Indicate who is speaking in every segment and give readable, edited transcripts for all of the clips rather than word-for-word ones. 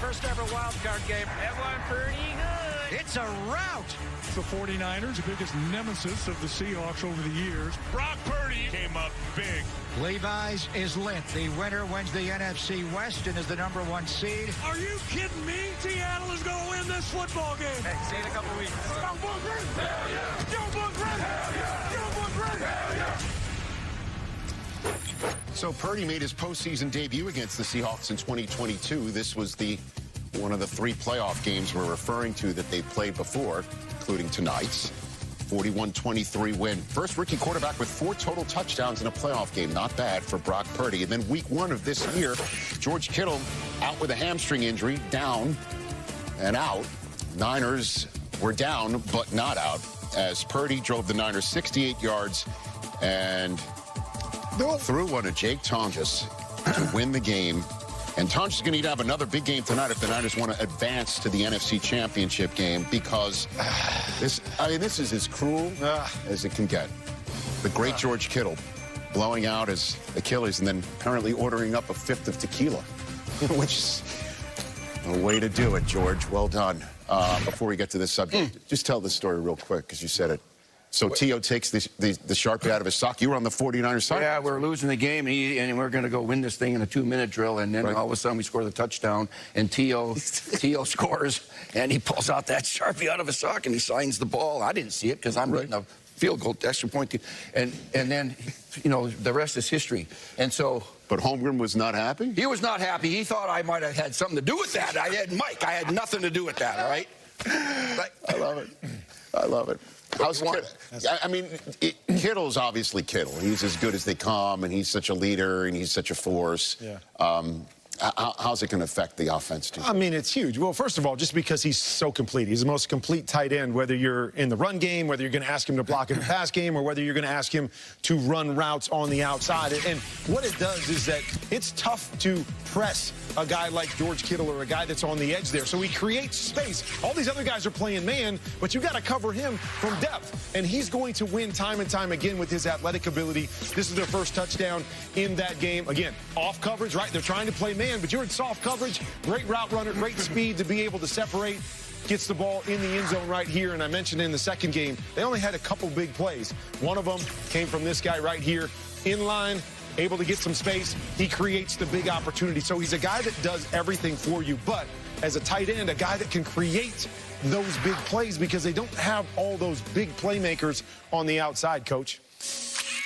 Speaker 1: first ever wild card game. That one pretty good. It's a rout.
Speaker 2: The 49ers, the biggest nemesis of the Seahawks over the years.
Speaker 3: Brock Purdy came up big.
Speaker 1: Levi's is lit. The winner wins the NFC West and is the #1 seed.
Speaker 2: Are you kidding me? Seattle is going to win this football game.
Speaker 1: Hey, see you in a couple weeks.
Speaker 2: Joe Book ready. Hell yeah. Joe Book ready. Hell yeah. Joe Book ready. Hell yeah.
Speaker 4: So Purdy made his postseason debut against the Seahawks in 2022. This was one of the 3 playoff games we're referring to that they played before, including tonight's 41-23 win. First rookie quarterback with 4 total touchdowns in a playoff game. Not bad for Brock Purdy. And then week 1 of this year, George Kittle out with a hamstring injury, down and out. Niners were down, but not out, as Purdy drove the Niners 68 yards and threw one to Jake Tonjes to win the game. And Tonjes is going to have another big game tonight if the Niners want to advance to the NFC Championship game, because this is as cruel as it can get. The great George Kittle blowing out his Achilles and then apparently ordering up a 5th of tequila, which is a way to do it, George. Well done. Before we get to this subject, just tell this story real quick, because you said it. So T.O. takes the Sharpie out of his sock. You were on the 49ers side?
Speaker 5: Yeah, we're losing the game, and we're going to go win this thing in a 2-minute drill, and then all of a sudden we score the touchdown, and T.O. scores, and he pulls out that Sharpie out of his sock, and he signs the ball. I didn't see it because I'm getting a field goal, extra point. And then, you know, the rest is history. And so...
Speaker 4: But Holmgren was not happy?
Speaker 5: He was not happy. He thought I might have had something to do with that. I had nothing to do with that, all right?
Speaker 4: I love it. I love it. How's Kittle? I mean, Kittle's obviously Kittle. He's as good as they come, and he's such a leader, and he's such a force. Yeah. How's it going to affect the offense, too?
Speaker 6: I mean, it's huge. Well, first of all, just because he's so complete. He's the most complete tight end, whether you're in the run game, whether you're going to ask him to block in the pass game, or whether you're going to ask him to run routes on the outside. And what it does is that it's tough to press a guy like George Kittle or a guy that's on the edge there. So he creates space. All these other guys are playing man, but you got to cover him from depth. And he's going to win time and time again with his athletic ability. This is their first touchdown in that game. Again, off coverage, right? They're trying to play man, but you're in soft coverage. Great route runner, great speed to be able to separate. Gets the ball in the end zone right here. And I mentioned in the second game, they only had a couple big plays. One of them came from this guy right here, in line, able to get some space. He creates the big opportunity. So he's a guy that does everything for you, but as a tight end, a guy that can create those big plays, because they don't have all those big playmakers on the outside, Coach.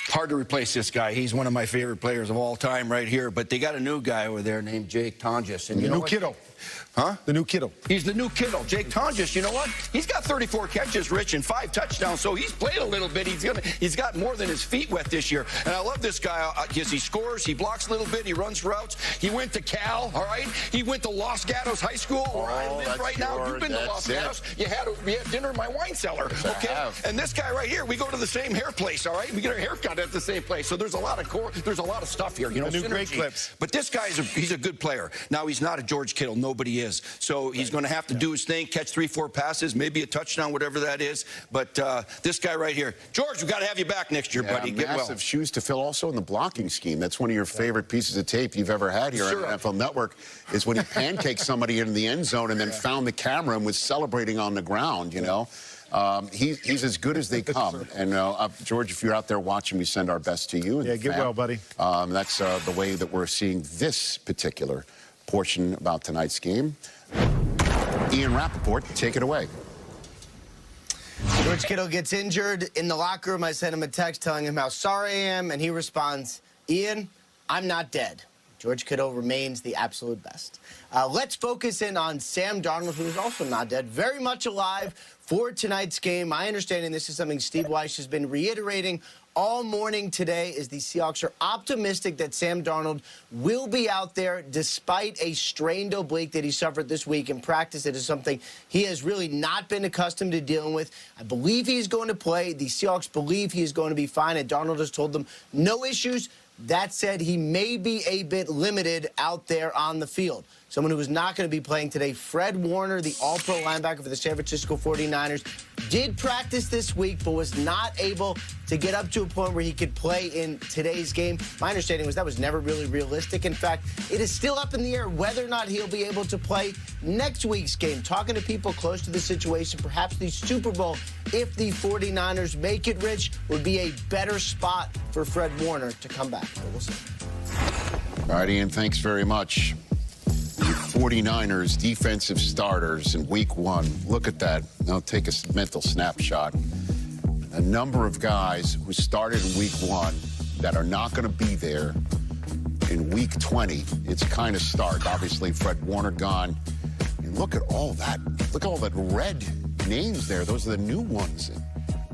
Speaker 5: Hard to replace this guy. He's one of my favorite players of all time right here, but they got a new guy over there named Jake Tonjes. And you know what?
Speaker 6: Kittle.
Speaker 5: Huh?
Speaker 6: The new Kittle.
Speaker 5: He's the new Kittle. Jake Tonjes, you know what? He's got 34 catches, Rich, and 5 touchdowns, so he's played a little bit. He's got more than his feet wet this year. And I love this guy because he scores, he blocks a little bit, he runs routes. He went to Cal, all right? He went to Los Gatos High School, where I live right now. You've been to Los Gatos. You had dinner in my wine cellar, okay? And this guy right here, we go to the same hair place, all right? We get our haircut at the same place. So there's a lot of stuff here, you know,
Speaker 6: new great clips.
Speaker 5: But this guy he's a good player. Now, he's not a George Kittle. Nobody is. So he's going to have to do his thing, catch 3-4 passes, maybe a touchdown, whatever that is. But this guy right here, George, we've got to have you back next year, buddy. Get well.
Speaker 4: Massive shoes to fill also in the blocking scheme. That's one of your favorite pieces of tape you've ever had here on NFL Network, is when he pancaked somebody in the end zone and then found the camera and was celebrating on the ground, you know. He's as good as they come. And George, if you're out there watching, we send our best to you. And
Speaker 6: get well, buddy.
Speaker 4: That's the way that we're seeing this particular portion about tonight's game. Ian Rappaport, take it away.
Speaker 7: George Kittle gets injured in the locker room. I sent him a text telling him how sorry I am, and he responds, Ian, I'm not dead. George Kittle remains the absolute best. Let's focus in on Sam Darnold, who is also not dead, very much alive for tonight's game. My understanding, this is something Steve Weiss has been reiterating all morning today, is the Seahawks are optimistic that Sam Darnold will be out there despite a strained oblique that he suffered this week in practice. It is something he has really not been accustomed to dealing with. I believe he's going to play. The Seahawks believe he is going to be fine, and Darnold has told them no issues. That said, he may be a bit limited out there on the field. someone who is not going to be playing today. Fred Warner, the all-pro linebacker for the San Francisco 49ers, did practice this week, but was not able to get up to a point where he could play in today's game. My understanding was that was never really realistic. In fact, it is still up in the air whether or not he'll be able to play next week's game. Talking to people close to the situation, perhaps the Super Bowl, if the 49ers make it, Rich, would be a better spot for Fred Warner to come back. But we'll see.
Speaker 4: All right, Ian, thanks very much. The 49ers defensive starters in week 1. Look at that. Now take a mental snapshot. A number of guys who started in week 1 that are not going to be there in week 20. It's kind of stark. Obviously, Fred Warner gone. And look at all that. Look at all that red names there. Those are the new ones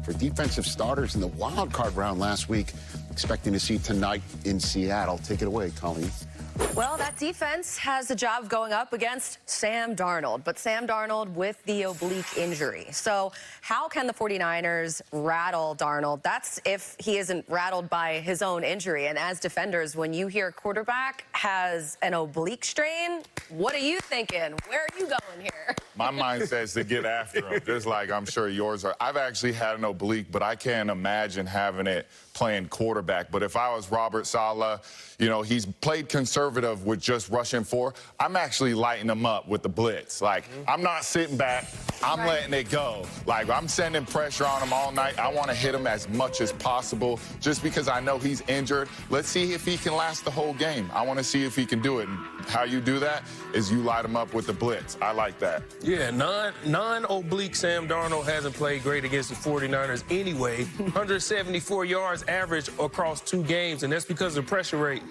Speaker 4: for defensive starters in the wild card round last week. Expecting to see tonight in Seattle. Take it away, Colleen.
Speaker 8: Well, that defense has the job of going up against Sam Darnold, but Sam Darnold with the oblique injury. So how can the 49ers rattle Darnold? That's if he isn't rattled by his own injury. And as defenders, when you hear quarterback has an oblique strain, what are you thinking? Where are you going here?
Speaker 3: My mind says to get after him, just like I'm sure yours are. I've actually had an oblique, but I can't imagine having it playing quarterback. But if I was Robert Saleh, you know, he's played conservative with just rushing 4. I'm actually lighting him up with the blitz. Like, I'm not sitting back. I'm letting it go. Like, I'm sending pressure on him all night. I want to hit him as much as possible just because I know he's injured. Let's see if he can last the whole game. I want to see if he can do it. And how you do that is you light him up with the blitz. I like that.
Speaker 9: Yeah, non-oblique Sam Darnold hasn't played great against the 49ers anyway. 174 yards average across 2 games, and that's because of the pressure rate.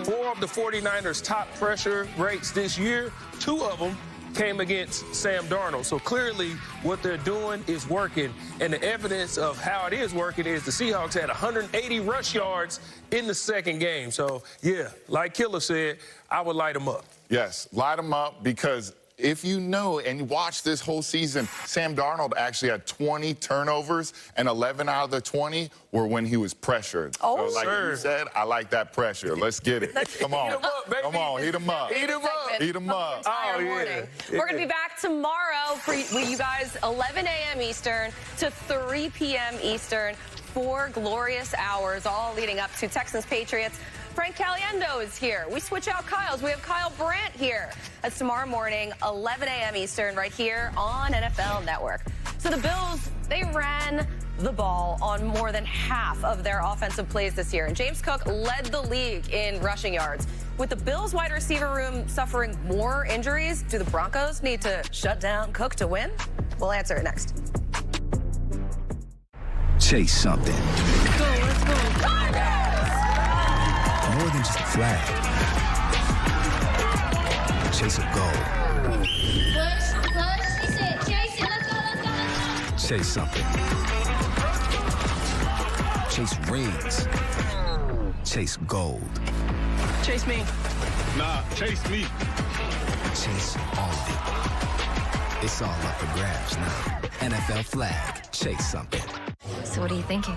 Speaker 9: 4 of the 49ers' top pressure rates this year, 2 of them came against Sam Darnold. So clearly what they're doing is working, and the evidence of how it is working is the Seahawks had 180 rush yards in the second game. So, yeah, like Killer said, I would light them up.
Speaker 3: Yes, light them up because if you know and you watch this whole season, Sam Darnold actually had 20 turnovers, and 11 out of the 20 were when he was pressured.
Speaker 8: Oh,
Speaker 3: so like you said, I like that pressure. Let's get it. Come on.
Speaker 9: Heat 'em up, baby.
Speaker 3: Come on, heat him up.
Speaker 9: Heat 'em up.
Speaker 3: Heat him up.
Speaker 8: Oh, yeah. We're going to be back tomorrow for you guys, 11 a.m. Eastern to 3 p.m. Eastern. 4 glorious hours, all leading up to Texans-Patriots. Frank Caliendo is here. We switch out Kyle's. We have Kyle Brandt here. That's tomorrow morning, 11 a.m. Eastern, right here on NFL Network. So the Bills, they ran the ball on more than half of their offensive plays this year. And James Cook led the league in rushing yards. With the Bills wide receiver room suffering more injuries, do the Broncos need to shut down Cook to win? We'll answer it next.
Speaker 10: Chase something.
Speaker 8: Let's go.
Speaker 10: More than just a flag. Chase a goal.
Speaker 2: Push, he said, chase it, let's go.
Speaker 10: Chase something. Chase rings. Chase gold.
Speaker 8: Chase me.
Speaker 3: Nah, chase me.
Speaker 10: Chase all of it. It's all up for grabs now. NFL flag. Chase something.
Speaker 11: So what are you thinking?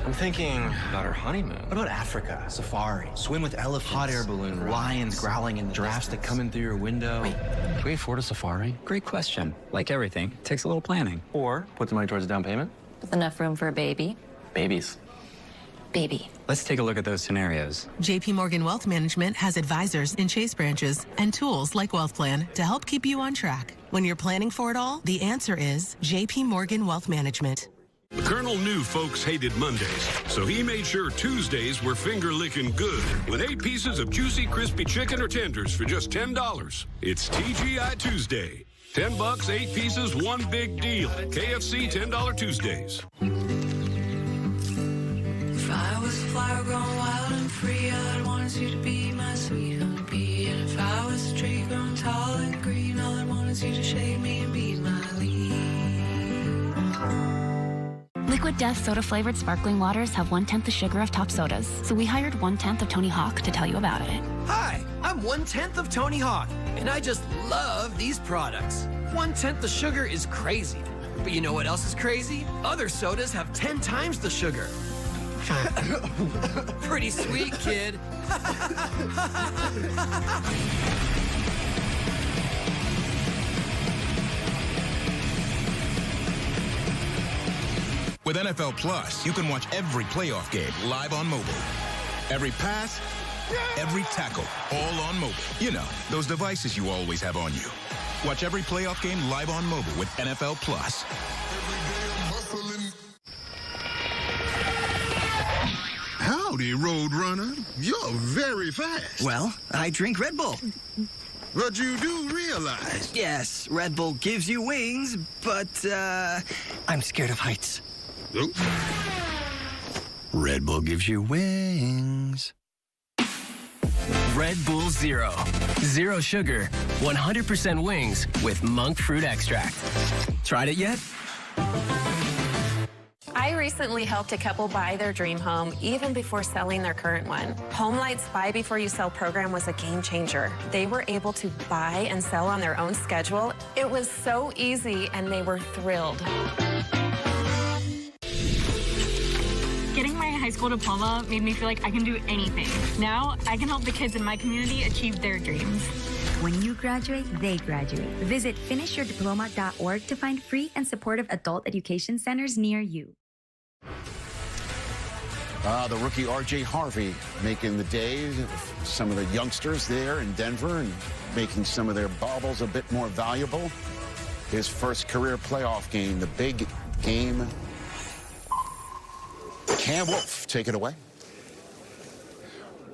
Speaker 12: I'm thinking about our honeymoon. What about Africa? Safari. Swim with elephants. Hot air balloon. Lions growling in the giraffes that come in through your window.
Speaker 13: Wait, can we afford a safari? Great question. Like everything, takes a little planning.
Speaker 12: Or put the money towards a down payment.
Speaker 11: With enough room for a baby?
Speaker 12: Babies.
Speaker 11: Baby.
Speaker 13: Let's take a look at those scenarios.
Speaker 14: JP Morgan Wealth Management has advisors in Chase branches and tools like Wealth Plan to help keep you on track. When you're planning for it all, the answer is JP Morgan Wealth Management.
Speaker 15: The Colonel knew folks hated Mondays, so he made sure Tuesdays were finger-licking good with 8 pieces of juicy, crispy chicken or tenders for just $10. It's TGI Tuesday. $10, 8 pieces, one big deal. KFC $10 Tuesdays.
Speaker 16: If I was a flower grown wild and free, I'd want you to be my sweet honeybee. And if I was a tree grown tall and green, all I want is you to shade me and be my leaf.
Speaker 17: Liquid Death soda-flavored sparkling waters have 1/10 the sugar of top sodas, so we hired 1/10 of Tony Hawk to tell you about it.
Speaker 18: Hi, I'm 1/10 of Tony Hawk, and I just love these products. 1/10 the sugar is crazy, but you know what else is crazy? Other sodas have 10 times the sugar. Pretty sweet, kid.
Speaker 19: With NFL Plus, you can watch every playoff game live on mobile. Every pass, every tackle, all on mobile. You know, those devices you always have on you. Watch every playoff game live on mobile with NFL Plus.
Speaker 20: Howdy, Roadrunner. You're very fast.
Speaker 21: Well, I drink Red Bull.
Speaker 20: But you do realize...
Speaker 21: Yes, Red Bull gives you wings, but, I'm scared of heights.
Speaker 20: Oops.
Speaker 21: Red Bull gives you wings.
Speaker 22: Red Bull Zero. Zero sugar, 100% wings with monk fruit extract. Tried it yet?
Speaker 23: I recently helped a couple buy their dream home even before selling their current one. HomeLight's Buy Before You Sell program was a game changer. They were able to buy and sell on their own schedule. It was so easy and they were thrilled.
Speaker 24: Getting my high school diploma made me feel like I can do anything. Now I can help the kids in my community achieve their dreams.
Speaker 25: When you graduate, they graduate. Visit finishyourdiploma.org to find free and supportive adult education centers near you.
Speaker 4: The rookie R.J. Harvey making the day. Some of the youngsters there in Denver and making some of their baubles a bit more valuable. His first career playoff game, the big game. Cam Wolf, take it away.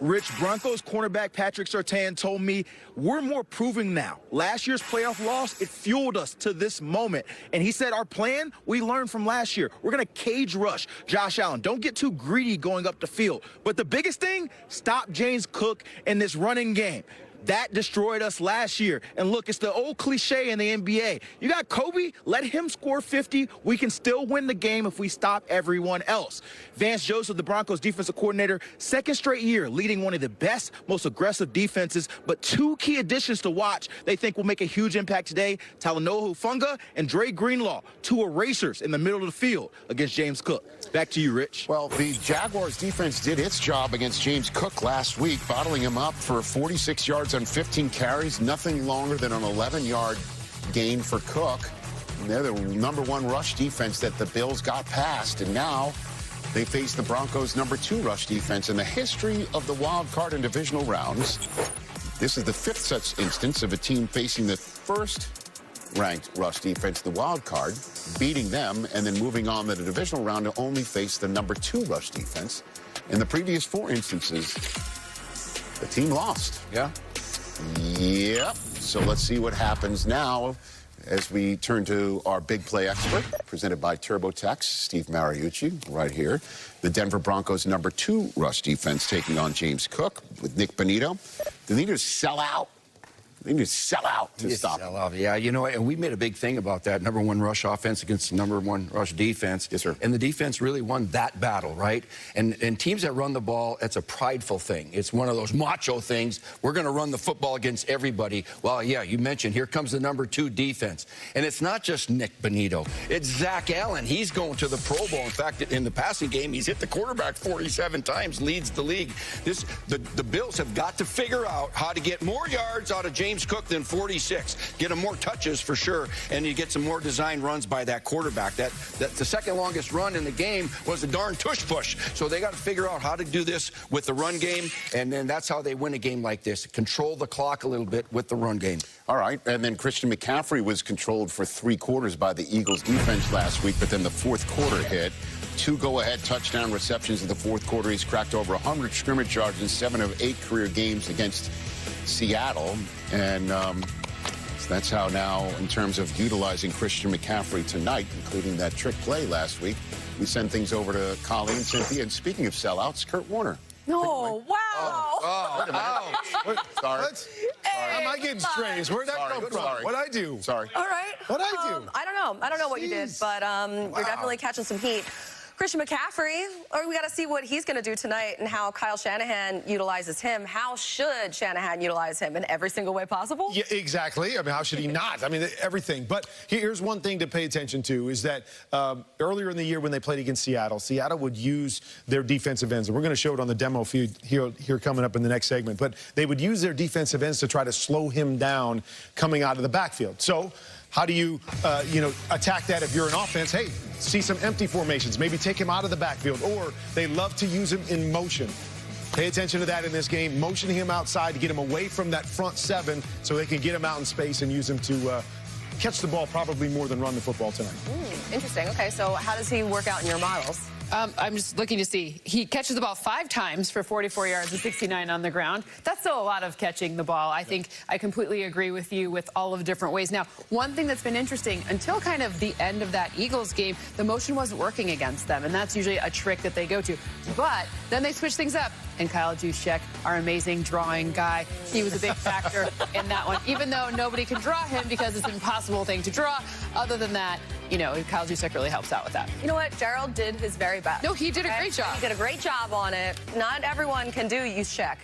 Speaker 26: Rich, Broncos cornerback Patrick Surtain told me we're more proven now. Last year's playoff loss, it fueled us to this moment. And he said our plan, we learned from last year. We're going to cage rush Josh Allen. Don't get too greedy going up the field. But the biggest thing, stop James Cook in this running game. That destroyed us last year. And look, it's the old cliche in the NBA. You got Kobe, let him score 50. We can still win the game if we stop everyone else. Vance Joseph, the Broncos defensive coordinator, second straight year leading one of the best, most aggressive defenses. But two key additions to watch they think will make a huge impact today. Talanoa Hufanga and Dre Greenlaw, two erasers in the middle of the field against James Cook. Back to you, Rich.
Speaker 4: Well, the Jaguars defense did its job against James Cook last week, bottling him up for 46 yards on 15 carries, nothing longer than an 11-yard gain for Cook. And they're the #1 rush defense that the Bills got past, and now they face the Broncos' #2 rush defense. In the history of the wild card and divisional rounds, this is the 5th such instance of a team facing the first-ranked rush defense, the wild card, beating them, and then moving on to the divisional round to only face the #2 rush defense. In the previous 4 instances, the team lost.
Speaker 5: Yeah.
Speaker 4: Yep. So let's see what happens now as we turn to our big play expert, presented by TurboTax, Steve Mariucci, right here. The Denver Broncos' #2 rush defense taking on James Cook with Nick Bonito. Do they need to sell out? They need to sell out to stop him.
Speaker 5: Yeah, you know, and we made a big thing about that #1 rush offense against the #1 rush defense.
Speaker 4: Yes, sir.
Speaker 5: And the defense really won that battle, right? And teams that run the ball, it's a prideful thing. It's one of those macho things. We're going to run the football against everybody. Well, yeah, you mentioned here comes the #2 defense. And it's not just Nick Bonito. It's Zach Allen. He's going to the Pro Bowl. In fact, in the passing game, he's hit the quarterback 47 times, leads the league. The Bills have got to figure out how to get more yards out of James Cook than 46. Get him more touches for sure, and you get some more design runs by that quarterback. That the second longest run in the game was a darn tush push. So they got to figure out how to do this with the run game, and then that's how they win a game like this. Control the clock a little bit with the run game.
Speaker 4: All right, and then Christian McCaffrey was controlled for 3 quarters by the Eagles defense last week, but then the 4th quarter hit. 2 go-ahead touchdown receptions in the 4th quarter. He's cracked over 100 scrimmage yards in 7 of 8 career games against Seattle, and so that's how now, in terms of utilizing Christian McCaffrey tonight, including that trick play last week, we send things over to Colleen and Cynthia. And speaking of sellouts, Kurt Warner.
Speaker 8: Oh, wow.
Speaker 4: Wait a minute. Sorry.
Speaker 6: How am I getting strays? Where'd that come from? What'd I do?
Speaker 4: Sorry.
Speaker 8: All right.
Speaker 6: What'd I do?
Speaker 8: I don't know. I don't know what you did, but you're definitely catching some heat. Christian McCaffrey, or we got to see what he's going to do tonight and how Kyle Shanahan utilizes him. How should Shanahan utilize him in every single way possible?
Speaker 6: Yeah, exactly. I mean, how should he not? I mean, everything. But here's one thing to pay attention to is that earlier in the year when they played against Seattle, Seattle would use their defensive ends. And we're going to show it on the demo feed here coming up in the next segment. But they would use their defensive ends to try to slow him down coming out of the backfield. So How do you, attack that if you're an offense? Hey, see some empty formations. Maybe take him out of the backfield. Or they love to use him in motion. Pay attention to that in this game. Motioning him outside to get him away from that front seven so they can get him out in space and use him to catch the ball probably more than run the football tonight.
Speaker 8: Interesting. Okay, so how does he work out in your models?
Speaker 1: I'm just looking to see. He catches the ball 5 times for 44 yards and 69 on the ground. That's still a lot of catching the ball. I think I completely agree with you with all of the different ways. Now, one thing that's been interesting, until kind of the end of that Eagles game, the motion wasn't working against them, and that's usually a trick that they go to. But then they switch things up, and Kyle Juszczyk, our amazing drawing guy, he was a big factor in that one, even though nobody can draw him because it's an impossible thing to draw. Other than that, Kyle Juszczyk really helps out with that.
Speaker 8: You know what? Gerald did his very best.
Speaker 1: No, he did a great job.
Speaker 8: He did a great job on it. Not everyone can do Juszczyk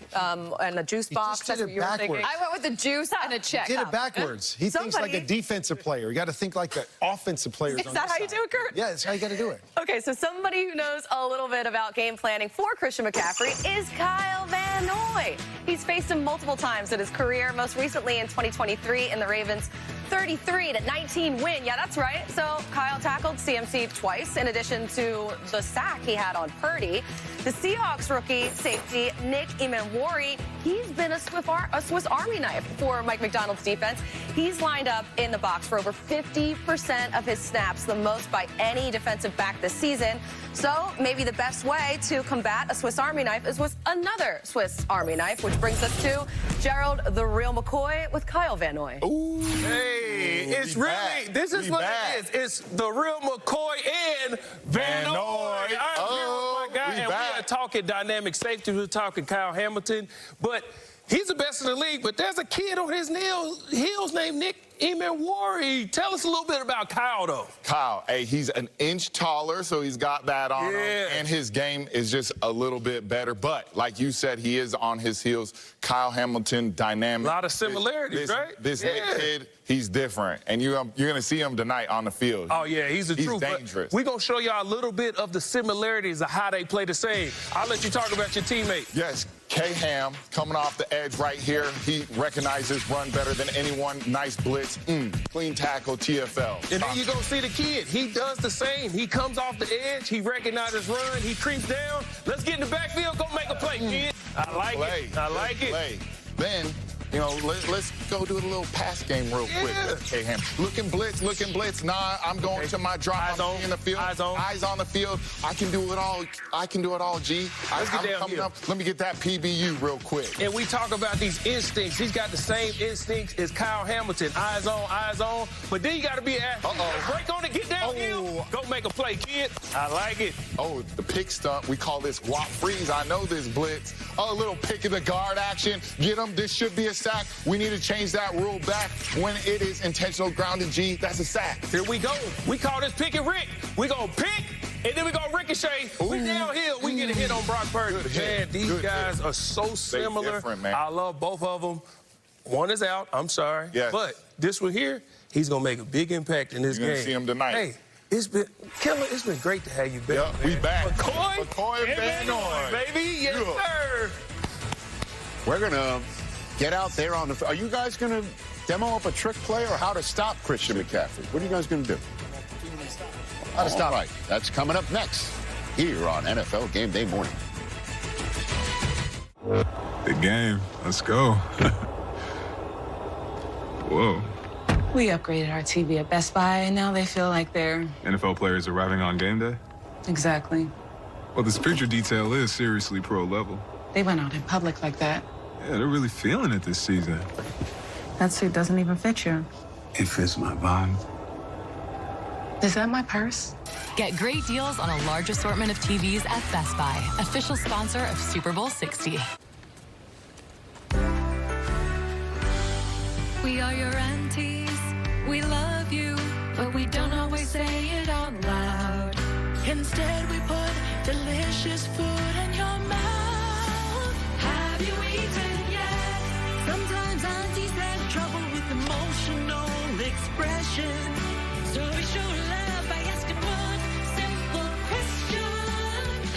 Speaker 8: and a juice box.
Speaker 6: That's what you were thinking.
Speaker 1: I went with the juice and a check.
Speaker 6: He did it backwards. He thinks like a defensive player. You got to think like the offensive players.
Speaker 8: Is that how you do it, Kurt?
Speaker 6: Yeah, that's how you got to do it.
Speaker 8: Okay, so somebody who knows a little bit about game planning for Christian McCaffrey is Kyle Van Noy. He's faced him multiple times in his career, most recently in 2023 in the Ravens' 33-19 win. Yeah, that's right. So Kyle tackled CMC twice, in addition to the sack he had on Purdy. The Seahawks rookie safety, Nick Emanwari, he's been a Swiss Army knife for Mike McDonald's defense. He's lined up in the box for over 50% of his snaps, the most by any defensive back this season. So maybe the best way to combat a Swiss Army knife is with another Swiss Army knife, which brings us to Gerald the Real McCoy with Kyle Van Noy.
Speaker 2: Ooh. Hey, it's really, this is what it is. It's the Real McCoy and Van Noy. I'm here with my guy, and we are talking dynamic safety. We're talking Kyle Hamilton, but he's the best in the league, but there's a kid on his heels named Nick Emanwari. Tell us a little bit about Kyle, though.
Speaker 3: Kyle, hey, he's an inch taller, so he's got that on him. And his game is just a little bit better. But like you said, he is on his heels. Kyle Hamilton, dynamic.
Speaker 2: A lot of similarities, right?
Speaker 3: This kid, he's different. And you're going to see him tonight on the field.
Speaker 2: Oh, yeah, he's the truth.
Speaker 3: He's dangerous.
Speaker 2: We're going to show y'all a little bit of the similarities of how they play the same. I'll let you talk about your teammate.
Speaker 3: Yes, K-Ham coming off the edge right here. He recognizes run better than anyone. Nice blitz. Clean tackle, TFL.
Speaker 2: And then you go see the kid. He does the same. He comes off the edge. He recognizes run. He creeps down. Let's get in the backfield. Go make a play, kid. I like it. I like it.
Speaker 3: Then, let's go do a little pass game real quick. K-Ham. Looking blitz. Nah, I'm going to my drop. I'm in the field. Eyes on the field. I can do it all. G.
Speaker 2: Let's get down here.
Speaker 3: Let me get that PBU real quick.
Speaker 2: And we talk about these instincts. He's got the same instincts as Kyle Hamilton. Eyes on. But then you got to be an athlete. Break on it, get downhill. Go make a play, kid. I like it.
Speaker 3: Oh, the pick stunt. We call this walk freeze. I know this blitz. Oh, a little pick in the guard action. Get him. This should be a sack. We need to change that rule back. When it is intentional grounded, G, that's a sack.
Speaker 2: Here we go. We call this pick and Rick. We go pick, and then we go ricochet. We downhill. We get a hit on Brock Purdy. Man, these guys are so similar. I love both of them. One is out. I'm sorry.
Speaker 3: Yes.
Speaker 2: But this one here, he's going to make a big impact in this game.
Speaker 3: You're going to see him tonight.
Speaker 2: Hey, it's been great to have you back.
Speaker 3: Yep, we back.
Speaker 2: McCoy and Van Noy, baby. Yes, sir.
Speaker 4: We're going to get out there on the... Are you guys going to demo up a trick play or how to stop Christian McCaffrey? What are you guys going to do? How to stop? All right, that's coming up next here on NFL Game Day Morning.
Speaker 7: Big game. Let's go. Whoa.
Speaker 23: We upgraded our TV at Best Buy, and now they feel like they're...
Speaker 7: NFL players arriving on game day?
Speaker 23: Exactly.
Speaker 7: Well, this picture detail is seriously pro level.
Speaker 23: They went out in public like that.
Speaker 7: Yeah, they're really feeling it this season.
Speaker 23: That suit doesn't even fit you.
Speaker 7: It fits my vibe.
Speaker 23: Is that my purse?
Speaker 14: Get great deals on a large assortment of TVs at Best Buy, official sponsor of Super Bowl 60.
Speaker 16: We are your aunties, we love you, but we don't always say it out loud. Instead, we put delicious food in your mouth. Have you eaten yet? Sometimes aunties have trouble with emotional expression. So we show love by asking one simple question.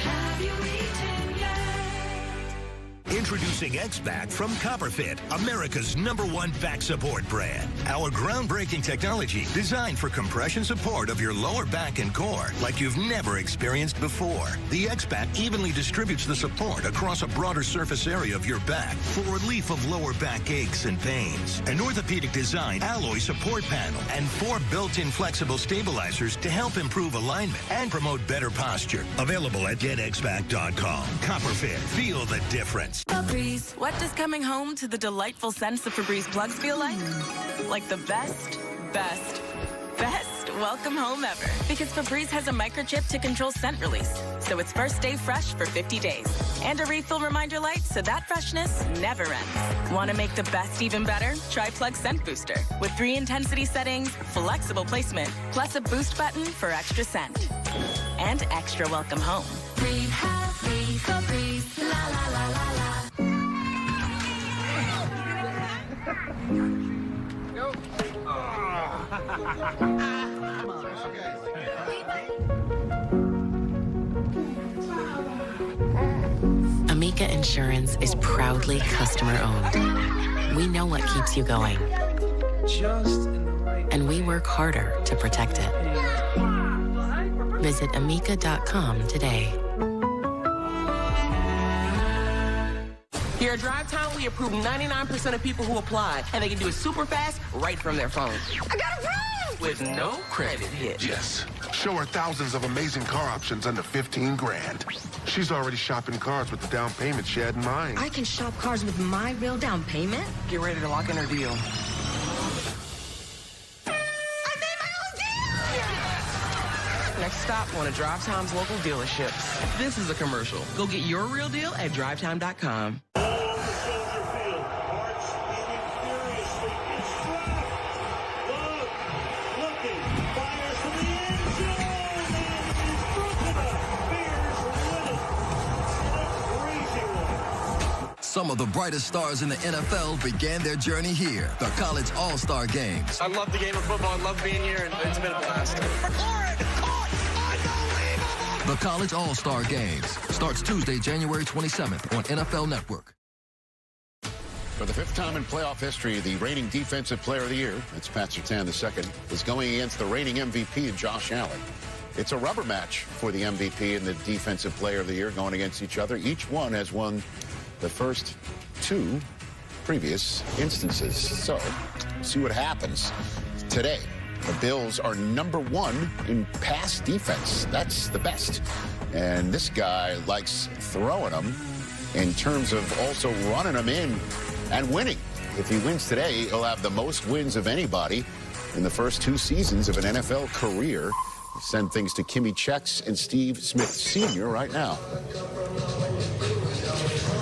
Speaker 16: Have you eaten yet?
Speaker 9: Introducing X-Back from Copperfit, America's #1 back support brand. Our groundbreaking technology designed for compression support of your lower back and core like you've never experienced before. The X-Back evenly distributes the support across a broader surface area of your back for relief of lower back aches and pains. An orthopedic design alloy support panel and 4 built-in flexible stabilizers to help improve alignment and promote better posture. Available at getxback.com. Copperfit. Feel the difference.
Speaker 10: Febreze. What does coming home to the delightful scents of Febreze plugs feel like? Like the best welcome home ever. Because Febreze has a microchip to control scent release, so it's first stay fresh for 50 days. And a refill reminder light so that freshness never ends. Want to make the best even better? Try Plug Scent Booster. With 3 intensity settings, flexible placement, plus a boost button for extra scent. And extra welcome home.
Speaker 16: Breathe happy, Febreze, la la la la la.
Speaker 14: Amica Insurance is proudly customer-owned. We know what keeps you going, and we work harder to protect it. Visit amica.com today.
Speaker 11: Here at Drive Time, we approve 99% of people who apply, and they can do it super fast right from their phone. I got approved! With no credit hit.
Speaker 12: Yes. Show her thousands of amazing car options under 15 grand. She's already shopping cars with the down payment she had in mind.
Speaker 13: I can shop cars with my real down payment?
Speaker 11: Get ready to lock in her deal. Next stop, one of Drive Time's local dealerships. This is a commercial. Go get your real deal at drivetime.com.
Speaker 15: Some of the brightest stars in the NFL began their journey here, the College All-Star Games.
Speaker 27: I love the game of football. I love being here, and it's been a blast.
Speaker 15: The College All-Star Games starts Tuesday, January 27th on NFL Network.
Speaker 4: For the 5th time in playoff history, the reigning Defensive Player of the Year, that's Pat Surtain II, is going against the reigning MVP, Josh Allen. It's a rubber match for the MVP and the Defensive Player of the Year going against each other. Each one has won the first 2 previous instances. So, see what happens today. The Bills are #1 in pass defense. That's the best. And this guy likes throwing them in terms of also running them in and winning. If he wins today, he'll have the most wins of anybody in the first 2 seasons of an NFL career. Send things to Kimmy Checks and Steve Smith Sr. right now.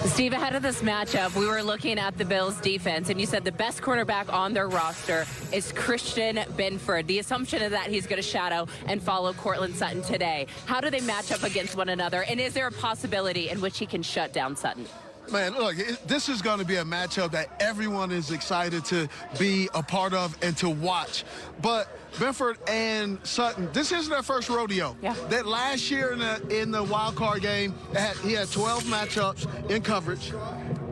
Speaker 28: Steve, ahead of this matchup, we were looking at the Bills' defense, and you said the best cornerback on their roster is Christian Benford. The assumption is that he's going to shadow and follow Courtland Sutton today. How do they match up against one another, and is there a possibility in which he can shut down Sutton?
Speaker 29: Man, look, this is going to be a matchup that everyone is excited to be a part of and to watch. But Benford and Sutton, this isn't their first rodeo. Yeah. That last year in the wild card game, he had 12 matchups in coverage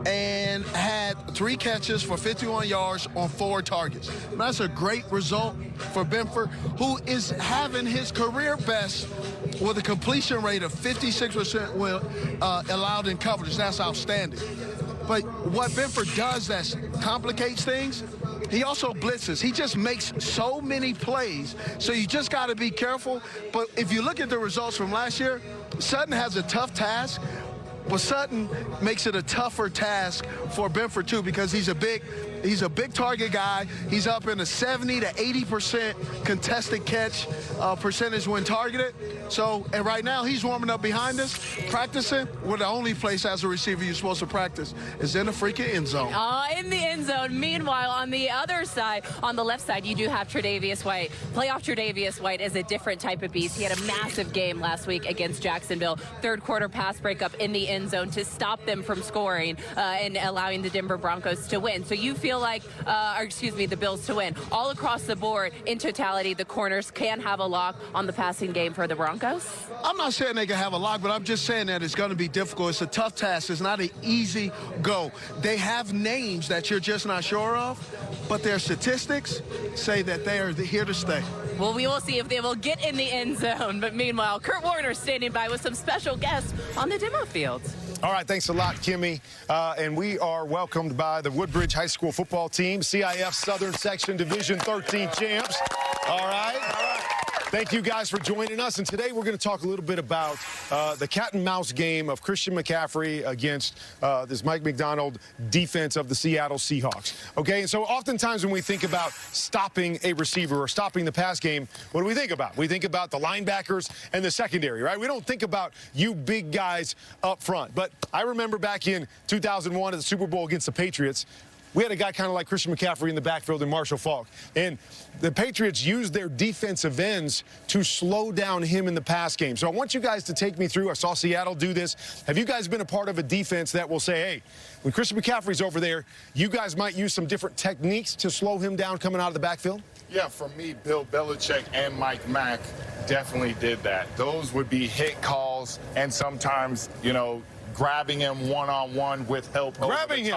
Speaker 29: and had 3 catches for 51 yards on 4 targets. That's a great result for Benford, who is having his career best with a completion rate of 56% allowed in coverage. That's outstanding. But what Benford does that complicates things, he also blitzes. He just makes so many plays. So you just got to be careful. But if you look at the results from last year, Sutton has a tough task. But Sutton makes it a tougher task for Benford, too, because he's a big target guy. He's up in the 70 to 80% contested catch percentage when targeted. So, and right now he's warming up behind us, practicing. Where the only place as a receiver you're supposed to practice is in the freaking end zone.
Speaker 28: In the end zone. Meanwhile, on the other side, on the left side, you do have Tre'Davious White. Playoff Tre'Davious White is a different type of beast. He had a massive game last week against Jacksonville. 3rd quarter pass breakup in the end end zone to stop them from scoring and allowing the Denver Broncos to win. So you feel like, the Bills to win. All across the board, in totality, the corners can have a lock on the passing game for the Broncos?
Speaker 29: I'm not saying they can have a lock, but I'm just saying that it's going to be difficult. It's a tough task. It's not an easy go. They have names that you're just not sure of, but their statistics say that they are here to stay.
Speaker 28: Well, we will see if they will get in the end zone. But meanwhile, Kurt Warner standing by with some special guests on the demo field.
Speaker 6: All right, thanks a lot, Kimmy. And we are welcomed by the Woodbridge High School football team, CIF Southern Section Division 13 champs. All right. Thank you guys for joining us. And today we're going to talk a little bit about the cat and mouse game of Christian McCaffrey against this Mike McDonald defense of the Seattle Seahawks. Okay, and so oftentimes when we think about stopping a receiver or stopping the pass game, what do we think about? We think about the linebackers and the secondary, right? We don't think about you big guys up front. But I remember back in 2001 at the Super Bowl against the Patriots, we had a guy kind of like Christian McCaffrey in the backfield and Marshall Faulk. And the Patriots used their defensive ends to slow down him in the pass game. So I want you guys to take me through. I saw Seattle do this. Have you guys been a part of a defense that will say, hey, when Christian McCaffrey's over there, you guys might use some different techniques to slow him down coming out of the backfield?
Speaker 3: Yeah, for me, Bill Belichick and Mike Mack definitely did that. Those would be hit calls and sometimes, grabbing him one-on-one with help
Speaker 6: grabbing him.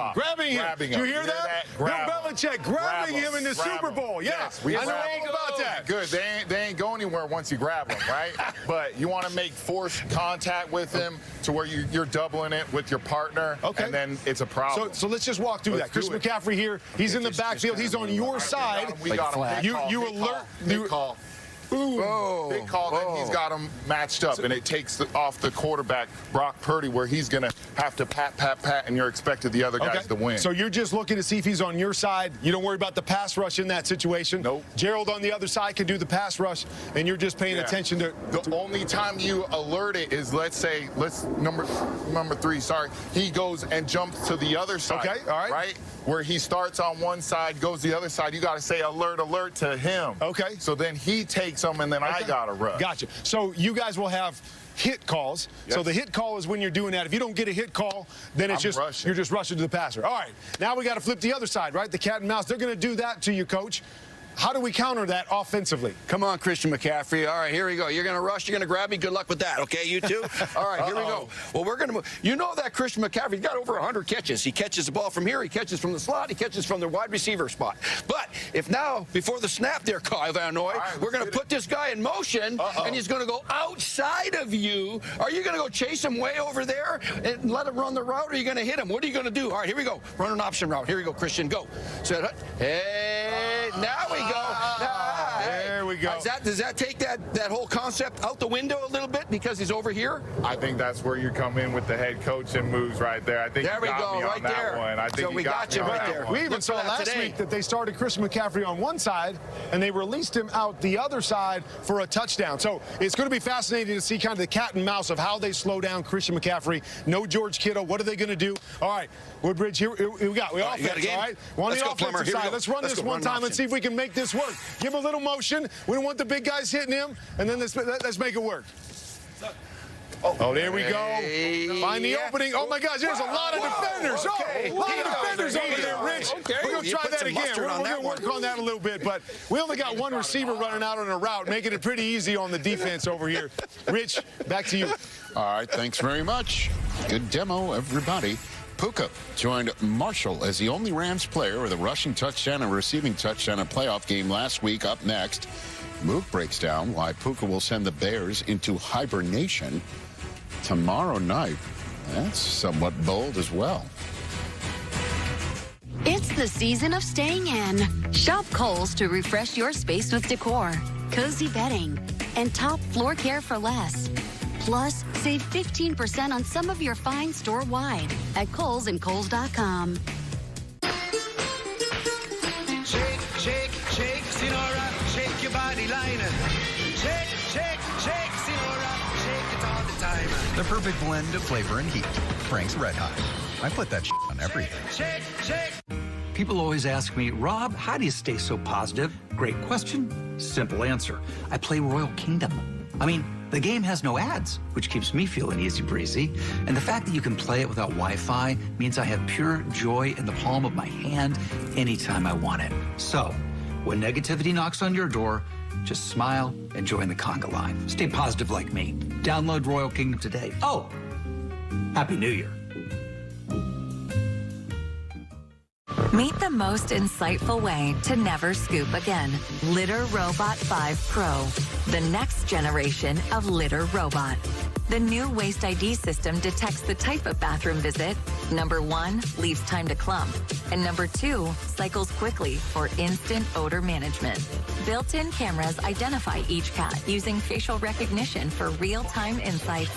Speaker 6: Did you hear that? Bill Belichick grabbing him in the Super Bowl. Yeah,
Speaker 3: yes,
Speaker 6: I know all about that.
Speaker 3: Good. They ain't go anywhere once you grab them, right? But you want to make forced contact with him to where you're doubling it with your partner, and then it's a problem.
Speaker 6: So let's just walk through that. Christian McCaffrey here. He's in the backfield. He's on your side.
Speaker 3: We got him.
Speaker 6: You alert.
Speaker 3: Big call. Ooh, big call, then he's got him matched up, and it takes off the quarterback, Brock Purdy, where he's going to have to pat, and you're expected the other guys to win.
Speaker 6: So you're just looking to see if he's on your side. You don't worry about the pass rush in that situation.
Speaker 3: Nope.
Speaker 6: Gerald on the other side can do the pass rush, and you're just paying attention to...
Speaker 3: The only time you alert it is, number 3, he goes and jumps to the other side.
Speaker 6: Okay, all right.
Speaker 3: Right? Where he starts on one side, goes the other side, you got to say alert to him.
Speaker 6: Okay.
Speaker 3: So then he takes them, and then I got to rush.
Speaker 6: Gotcha. So you guys will have hit calls. Yes. So the hit call is when you're doing that. If you don't get a hit call, then it's you're just rushing to the passer. All right. Now we got to flip the other side, right? The cat and mouse. They're going to do that to you, Coach. How do we counter that offensively?
Speaker 5: Come on, Christian McCaffrey. All right, here we go. You're going to rush. You're going to grab me. Good luck with that, okay, you two? All right, here we go. Well, we're going to move. You know that Christian McCaffrey's got over 100 catches. He catches the ball from here. He catches from the slot. He catches from the wide receiver spot. But if now, before the snap there, Kyle Van Noy, we're going to put this guy in motion, and he's going to go outside of you. Are you going to go chase him way over there and let him run the route, or are you going to hit him? What are you going to do? All right, here we go. Run an option route. Here we go, Christian. Go. So, hey, now we go.
Speaker 6: There we go.
Speaker 5: Does that take that whole concept out the window a little bit because he's over here?
Speaker 3: I think that's where you come in with the head coach and moves right there. I think
Speaker 5: there
Speaker 3: you
Speaker 5: we
Speaker 3: got
Speaker 5: go,
Speaker 3: me
Speaker 5: right
Speaker 3: on that
Speaker 5: there.
Speaker 3: one. I think
Speaker 5: so we got you right there.
Speaker 6: We even saw last week that they started Christian McCaffrey on one side, and they released him out the other side for a touchdown. So it's going to be fascinating to see kind of the cat and mouse of how they slow down Christian McCaffrey. No George Kittle. What are they going to do? All right, Woodbridge, here we got. We offense, all right? On the offensive side, let's run this one time. Let's see if we can make this work. Give a little motion. We don't want the big guys hitting him, and then let's make it work. Oh, there we go. Find the opening. Oh, my gosh, there's a lot of defenders. A lot of defenders over there, Rich. We're going to try that again. We're going to work on that a little bit, but we only got one receiver running out on a route, making it pretty easy on the defense over here. Rich, back to you.
Speaker 4: All right, thanks very much. Good demo, everybody. Puka joined Marshall as the only Rams player with a rushing touchdown and receiving touchdown in a playoff game last week. Up next, Mook breaks down why Puka will send the Bears into hibernation tomorrow night. That's somewhat bold as well.
Speaker 17: It's the season of staying in. Shop Kohl's to refresh your space with decor, cozy bedding, and top floor care for less. Plus, save 15% on some of your finds store-wide at Kohl's and Kohl's.com.
Speaker 18: Shake, shake, shake, Sinora, shake your body liner. Shake, shake, shake, Sinora, shake it all the time.
Speaker 19: The perfect blend of flavor and heat. Frank's Red Hot. I put that on everything.
Speaker 18: Shake, shake.
Speaker 20: People always ask me, Rob, how do you stay so positive? Great question. Simple answer. I play Royal Kingdom. I mean, The game has no ads, which keeps me feeling easy breezy. And the fact that you can play it without Wi-Fi means I have pure joy in the palm of my hand anytime I want it. So, when negativity knocks on your door, just smile and join the conga line. Stay positive like me. Download Royal Kingdom today. Oh, Happy New Year.
Speaker 1: Meet the most insightful way to never scoop again. Litter Robot 5 Pro, the next generation of litter robot. The new Waste ID system detects the type of bathroom visit. Number 1 leaves time to clump, and number 2 cycles quickly for instant odor management. Built-in cameras identify each cat using facial recognition for real-time insights.